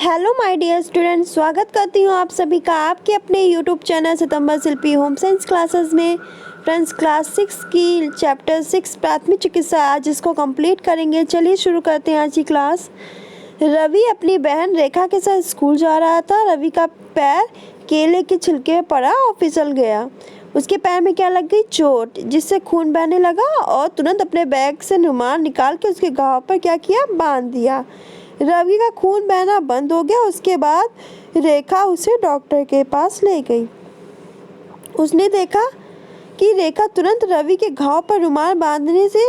Hello my dear students, स्वागत करती हूँ आप सभी का आपके अपने यूट्यूब चैनल सितंबर शिल्पी होम साइंस क्लासेस में। फ्रेंड्स, क्लास 6 की चैप्टर 6 प्राथमिक चिकित्सा आज इसको कंप्लीट करेंगे। चलिए शुरू करते हैं आज की क्लास। रवि अपनी बहन रेखा के साथ स्कूल जा रहा था। रवि का पैर केले के छिलके में पड़ा और फिसल गया। उसके पैर में क्या लग गई? चोट, जिससे खून बहने लगा और तुरंत अपने बैग से रुमाल निकाल के उसके घाव पर क्या किया? बांध दिया। रवि का खून बहना बंद हो गया। उसके बाद रेखा उसे डॉक्टर के पास ले गई। उसने देखा कि रेखा तुरंत रवि के घाव पर रुमाल बांधने से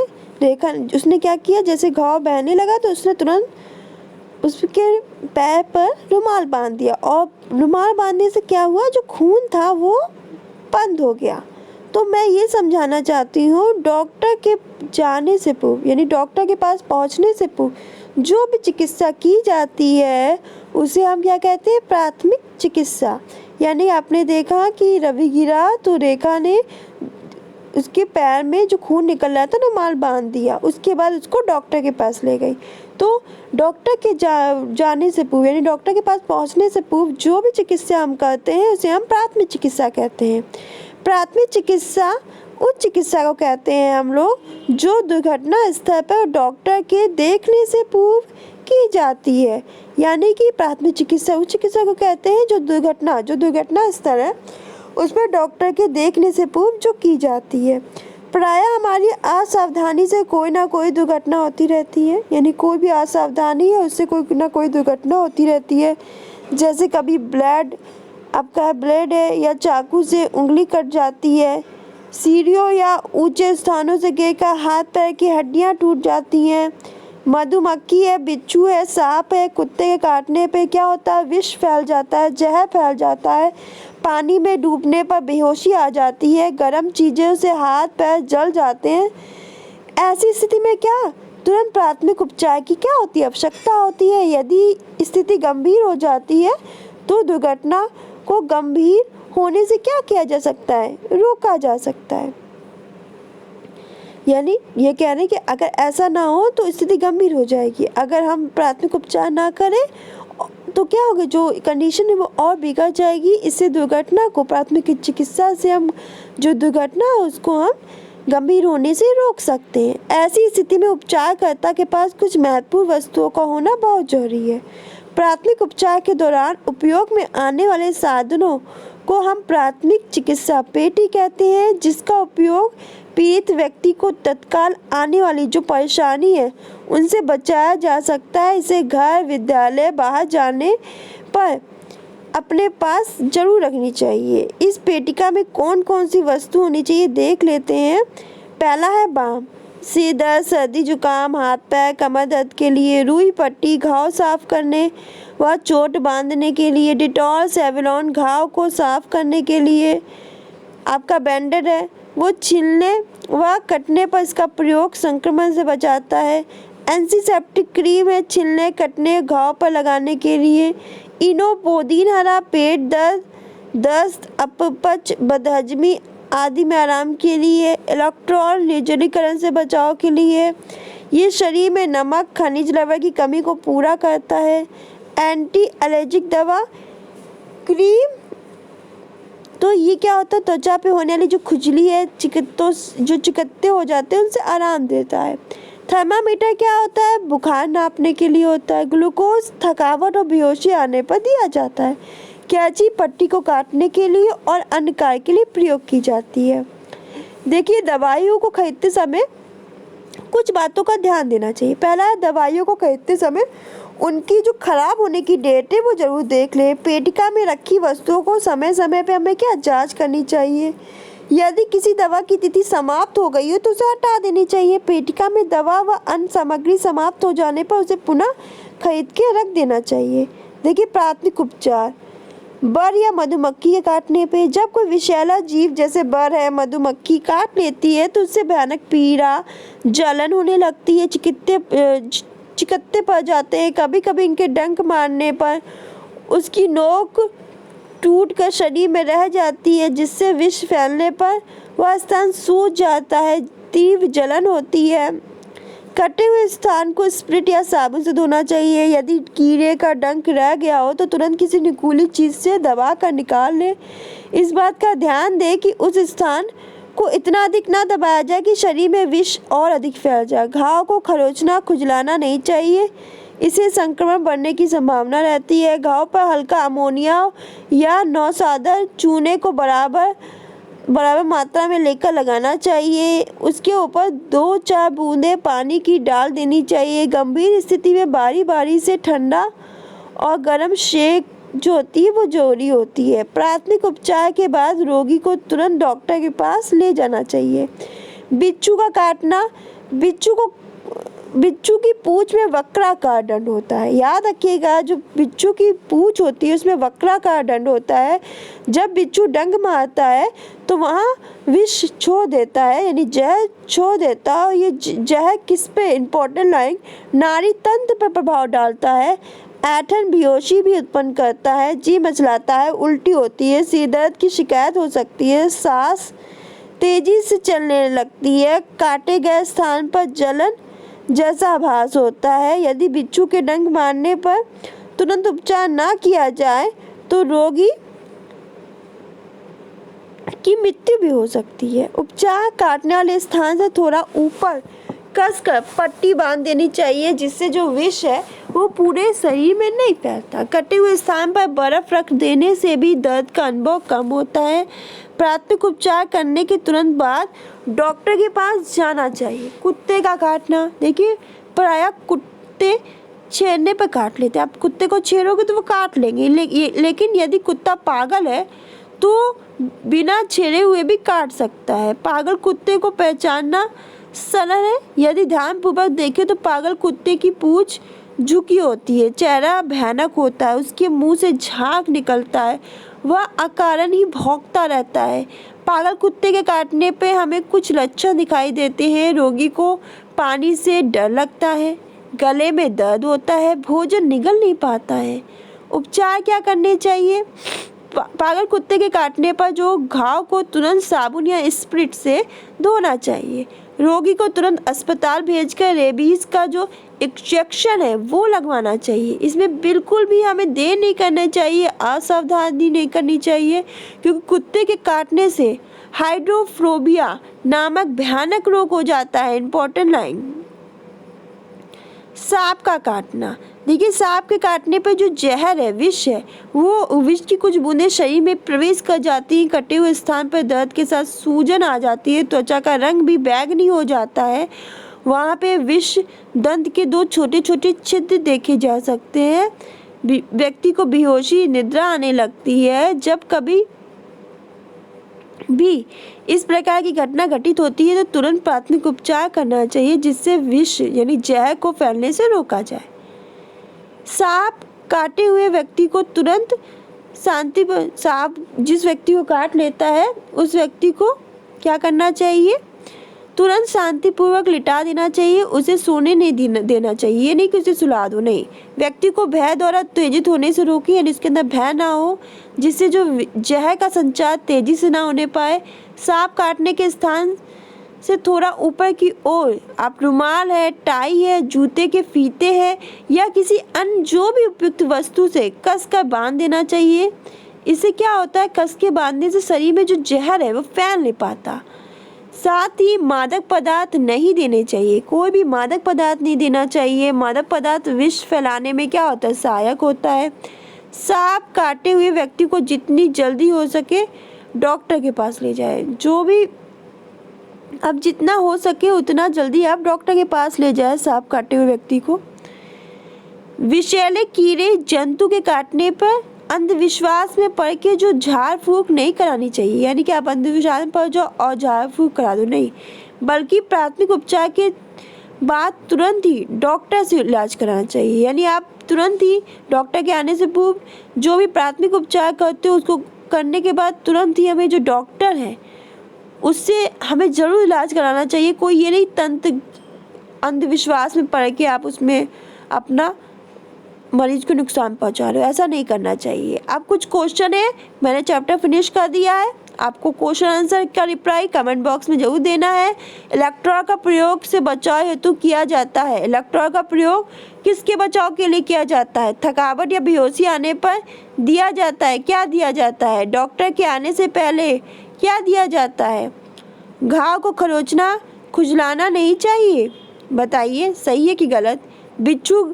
उसने क्या किया? जैसे घाव बहने लगा तो उसने तुरंत उसके पैर पर रुमाल बांध दिया और रुमाल बांधने से क्या हुआ? जो खून था वो बंद हो गया। तो मैं ये समझाना चाहती हूँ, डॉक्टर के जाने से पूर्व यानी डॉक्टर के पास पहुँचने से पूर्व जो भी चिकित्सा की जाती है उसे हम क्या कहते हैं? प्राथमिक चिकित्सा। यानी आपने देखा कि रवि गिरा तो रेखा ने उसके पैर में जो खून निकल रहा था रुमाल बांध दिया। उसके बाद उसको डॉक्टर के पास ले गई। तो डॉक्टर के जाने से पूर्व यानी डॉक्टर के पास पहुंचने से पूर्व जो भी चिकित्सा हम करते हैं उसे हम प्राथमिक चिकित्सा कहते हैं। प्राथमिक चिकित्सा उस चिकित्सा को कहते हैं हम लोग जो दुर्घटना स्थल पर डॉक्टर के देखने से पूर्व की जाती है। यानी कि प्राथमिक चिकित्सा उस चिकित्सा को कहते हैं जो दुर्घटना स्थल है उस पर डॉक्टर के देखने से पूर्व जो की जाती है। प्रायः हमारी असावधानी से कोई ना कोई दुर्घटना होती रहती है। यानी कोई भी असावधानी है उससे कोई ना कोई दुर्घटना होती रहती है। जैसे कभी ब्लेड है या चाकू से उंगली कट जाती है, सीढ़ियों या ऊंचे स्थानों से गिरकर हाथ पैर की हड्डियां टूट जाती हैं, मधुमक्खी है, बिच्छू है, सांप है, कुत्ते के काटने पे क्या होता है? विष फैल जाता है, जहर फैल जाता है, पानी में डूबने पर बेहोशी आ जाती है, गर्म चीज़ों से हाथ पैर जल जाते हैं। ऐसी स्थिति में क्या तुरंत प्राथमिक उपचार की क्या होती है? आवश्यकता होती है। यदि स्थिति गंभीर हो जाती है तो दुर्घटना को गंभीर होने से क्या किया जा सकता है? रोका जा सकता है। यानी ये कह रहे हैं कि अगर ऐसा ना हो तो स्थिति गंभीर हो जाएगी। अगर हम प्राथमिक उपचार ना करें तो क्या होगा? जो कंडीशन है वो और बिगड़ जाएगी। इससे दुर्घटना को प्राथमिक चिकित्सा से हम जो दुर्घटना है उसको हम गंभीर होने से रोक सकते हैं। ऐसी स्थिति में उपचारकर्ता के पास कुछ महत्वपूर्ण वस्तुओं का होना बहुत जरूरी है। प्राथमिक उपचार के दौरान उपयोग में आने वाले साधनों को हम प्राथमिक चिकित्सा पेटी कहते हैं, जिसका उपयोग पीड़ित व्यक्ति को तत्काल आने वाली जो परेशानी है उनसे बचाया जा सकता है। इसे घर, विद्यालय, बाहर जाने पर अपने पास जरूर रखनी चाहिए। इस पेटिका में कौन कौन सी वस्तु होनी चाहिए देख लेते हैं। पहला है बाम, सिर दर्द, सर्दी जुकाम, हाथ पैर, कमर दर्द के लिए, रुई पट्टी, घाव साफ करने व चोट बांधने के लिए, डिटॉल, सेवलॉन, घाव को साफ करने के लिए। आपका बैंडेड है, वो छीलने व कटने पर इसका प्रयोग संक्रमण से बचाता है। एंटीसेप्टिक क्रीम है, छीलने, कटने, घाव पर लगाने के लिए। इनोपोदीन हरा, पेट दर्द, दस्त, अपच, बदहजमी आदि में आराम के लिए। इलेक्ट्रॉल, निर्जलीकरण से बचाव के लिए। ये शरीर में नमक, खनिज लवण की कमी को पूरा करता है। एंटी एलर्जिक दवा क्रीम, तो ये क्या होता है? त्वचा पे होने वाली जो खुजली है, चिकत्ते हो जाते हैं उनसे आराम देता है। थर्मामीटर क्या होता है? बुखार नापने के लिए होता है। ग्लूकोज थकावट और बेहोशी आने पर दिया जाता है। कैंची पट्टी को काटने के लिए और अन्य कार्य के लिए प्रयोग की जाती है। देखिए, दवाइयों को खरीदते समय कुछ बातों का ध्यान देना चाहिए। पहला है, दवाइयों को खरीदते समय उनकी जो खराब होने की डेट है वो जरूर देख लें। पेटिका में रखी वस्तुओं को समय समय पे हमें क्या जांच करनी चाहिए। यदि किसी दवा की तिथि समाप्त हो गई हो तो उसे हटा देनी चाहिए। पेटिका में दवा व अन्य सामग्री समाप्त हो जाने पर उसे पुनः खरीद के रख देना चाहिए। देखिए, प्राथमिक उपचार। बर या मधुमक्खी के काटने पे, जब कोई विषैला जीव जैसे बर है, मधुमक्खी काट लेती है तो उससे भयानक पीड़ा, जलन होने लगती है, चिकत्ते पड़ जाते हैं। कभी कभी इनके डंक मारने पर उसकी नोक टूट कर शरीर में रह जाती है, जिससे विष फैलने पर वह स्थान सूज जाता है, तीव्र जलन होती है। कटे हुए स्थान को स्प्रिट या साबुन से धोना चाहिए। यदि कीड़े का डंक रह गया हो तो तुरंत किसी नुकीली चीज़ से दबा कर निकाल लें। इस बात का ध्यान दें कि उस स्थान को इतना अधिक ना दबाया जाए कि शरीर में विष और अधिक फैल जाए। घाव को खरोंचना खुजलाना नहीं चाहिए, इससे संक्रमण बढ़ने की संभावना रहती है। घाव पर हल्का अमोनिया या नौसादर चूने को बराबर मात्रा में लेकर लगाना चाहिए। उसके ऊपर 2-4 बूंदें पानी की डाल देनी चाहिए। गंभीर स्थिति में बारी बारी से ठंडा और गर्म शेक जो होती है वो जरूरी होती है। प्राथमिक उपचार के बाद रोगी को तुरंत डॉक्टर के पास ले जाना चाहिए। बिच्छू का काटना। बिच्छू की पूंछ में वक्राकार दंड होता है। याद रखिएगा, जो बिच्छू की पूंछ होती है उसमें वक्राकार दंड होता है। जब बिच्छू डंक मारता है तो वहाँ विष छोड़ देता है, यानी जहर छोड़ देता है। और ये जहर किस पे, इंपॉर्टेंट लाइन, नाड़ी तंत्र पर प्रभाव डालता है। ऐंठन बेहोशी भी उत्पन्न करता है, जी मचलाता है, उल्टी होती है, सिर दर्द की शिकायत हो सकती है, सांस तेजी से चलने लगती है, काटे गए स्थान पर जलन जैसा आभास होता है। यदि बिच्छू के डंक मारने पर तुरंत उपचार ना किया जाए तो रोगी की मृत्यु भी हो सकती है। उपचार काटने वाले स्थान से थोड़ा ऊपर कसकर पट्टी बांध देनी चाहिए, जिससे जो विष है वो पूरे शरीर में नहीं फैलता। कटे हुए स्थान पर बर्फ रख देने से भी दर्द का अनुभव कम होता है। प्राथमिक उपचार करने के तुरंत बाद डॉक्टर के पास जाना चाहिए। कुत्ते का काटना, देखिए प्रायः कुत्ते छेड़ने पर काट लेते हैं। आप कुत्ते को छेड़ोगे तो वो काट लेंगे, लेकिन यदि कुत्ता पागल है तो बिना छेड़े हुए भी काट सकता है। पागल कुत्ते को पहचानना सरल है। यदि ध्यानपूर्वक देखें तो पागल कुत्ते की पूंछ झुकी होती है, चेहरा भयानक होता है, उसके मुंह से झाग निकलता है, वह अकारण ही भौंकता रहता है। पागल कुत्ते के काटने पे हमें कुछ लक्षण दिखाई देते हैं। रोगी को पानी से डर लगता है, गले में दर्द होता है, भोजन निगल नहीं पाता है। उपचार क्या करने चाहिए? पागल कुत्ते के काटने पर जो घाव को तुरंत साबुन या स्प्रिट से धोना चाहिए। रोगी को तुरंत अस्पताल भेजकर रेबीज का जो इंजेक्शन है वो लगवाना चाहिए। इसमें बिल्कुल भी हमें देर नहीं करना चाहिए, असावधानी नहीं करनी चाहिए, क्योंकि कुत्ते के काटने से हाइड्रोफोबिया नामक भयानक रोग हो जाता है। इंपॉर्टेंट लाइन, सांप का काटना। देखिए, सांप के काटने पर जो जहर है, विष है, वो विष की कुछ बूंदें शरीर में प्रवेश कर जाती हैं। कटे हुए स्थान पर दर्द के साथ सूजन आ जाती है, त्वचा का रंग भी बैंगनी हो जाता है। वहाँ पे विष दंत के 2 छोटे छोटे छिद्र देखे जा सकते हैं। व्यक्ति को बेहोशी, निद्रा आने लगती है। जब कभी भी इस प्रकार की घटना घटित होती है तो तुरंत प्राथमिक उपचार करना चाहिए, जिससे विष यानी जहर को फैलने से रोका जाए। सांप काटे हुए व्यक्ति को तुरंत सांप जिस व्यक्ति को काट लेता है उस व्यक्ति को क्या करना चाहिए? तुरंत शांतिपूर्वक लिटा देना चाहिए, उसे सोने नहीं देना चाहिए। ये नहीं कि उसे सुला दो, नहीं। व्यक्ति को भय द्वारा उत्तेजित होने से रोकिए, यानी इसके अंदर भय ना हो, जिससे जो जहर का संचार तेजी से ना होने पाए। सांप काटने के स्थान से थोड़ा ऊपर की ओर आप रुमाल है, टाई है, जूते के फीते हैं या किसी अन्य जो भी उपयुक्त वस्तु से कस कर बांध देना चाहिए। इससे क्या होता है, कस के बांधने से शरीर में जो जहर है वो फैल नहीं पाता। साथ ही मादक पदार्थ नहीं देने चाहिए, कोई भी मादक पदार्थ नहीं देना चाहिए। मादक पदार्थ विष फैलाने में क्या होता है, सहायक होता है। सांप काटे हुए व्यक्ति को जितनी जल्दी हो सके डॉक्टर के पास ले जाए। जो भी अब जितना हो सके उतना जल्दी आप डॉक्टर के पास ले जाए सांप काटे हुए व्यक्ति को। विषैले कीड़े जंतु के काटने पर अंधविश्वास में पड़ के जो झाड़ फूक नहीं करानी चाहिए, यानी कि आप अंधविश्वास में पड़ जाओ और झाड़ फूक करा दो, नहीं, बल्कि प्राथमिक उपचार के बाद तुरंत ही डॉक्टर से इलाज कराना चाहिए। यानी आप तुरंत ही डॉक्टर के आने से पूर्व जो भी प्राथमिक उपचार करते हो उसको करने के बाद तुरंत ही हमें जो डॉक्टर है उससे हमें ज़रूर इलाज कराना चाहिए। कोई ये नहीं तंत्र अंधविश्वास में पड़ के आप उसमें अपना मरीज को नुकसान पहुंचा रहे हो, ऐसा नहीं करना चाहिए। अब कुछ क्वेश्चन है, मैंने चैप्टर फिनिश कर दिया है, आपको क्वेश्चन आंसर का रिप्लाई कमेंट बॉक्स में जरूर देना है। इलेक्ट्रॉल का प्रयोग से बचाव हेतु किया जाता है। इलेक्ट्रॉल का प्रयोग किसके बचाव के लिए किया जाता है? थकावट या बेहोशी आने पर दिया जाता है। क्या दिया जाता है? डॉक्टर के आने से पहले क्या दिया जाता है? घाव को खरोंचना खुजलाना नहीं चाहिए। बताइए सही है कि गलत? बिच्छू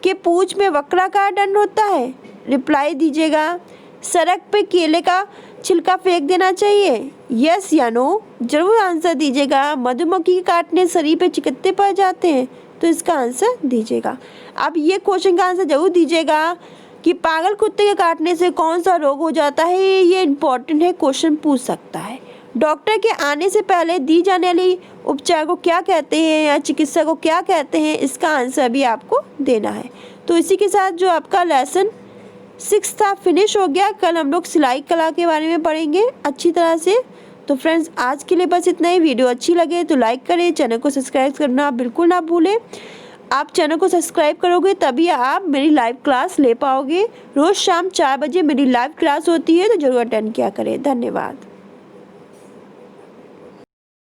के पूंछ में वक्राकार दंड होता है। रिप्लाई दीजिएगा। सड़क पे केले का छिलका फेंक देना चाहिए। यस या नो जरूर आंसर दीजिएगा। मधुमक्खी के काटने शरीर पे चिकत्ते पड़ जाते हैं, तो इसका आंसर दीजिएगा। अब ये क्वेश्चन का आंसर जरूर दीजिएगा कि पागल कुत्ते के काटने से कौन सा रोग हो जाता है। ये इंपॉर्टेंट है, क्वेश्चन पूछ सकता है। डॉक्टर के आने से पहले दी जाने वाली उपचार को क्या कहते हैं या चिकित्सा को क्या कहते हैं, इसका आंसर भी आपको देना है। तो इसी के साथ जो आपका लेसन 6 था फिनिश हो गया। कल हम लोग सिलाई कला के बारे में पढ़ेंगे अच्छी तरह से। तो फ्रेंड्स आज के लिए बस इतना ही। वीडियो अच्छी लगे तो लाइक करें, चैनल को सब्सक्राइब करना बिल्कुल ना भूलें। आप चैनल को सब्सक्राइब करोगे तभी आप मेरी लाइव क्लास ले पाओगे। रोज़ शाम 4 बजे मेरी लाइव क्लास होती है, तो ज़रूर अटेंड किया करें। धन्यवाद।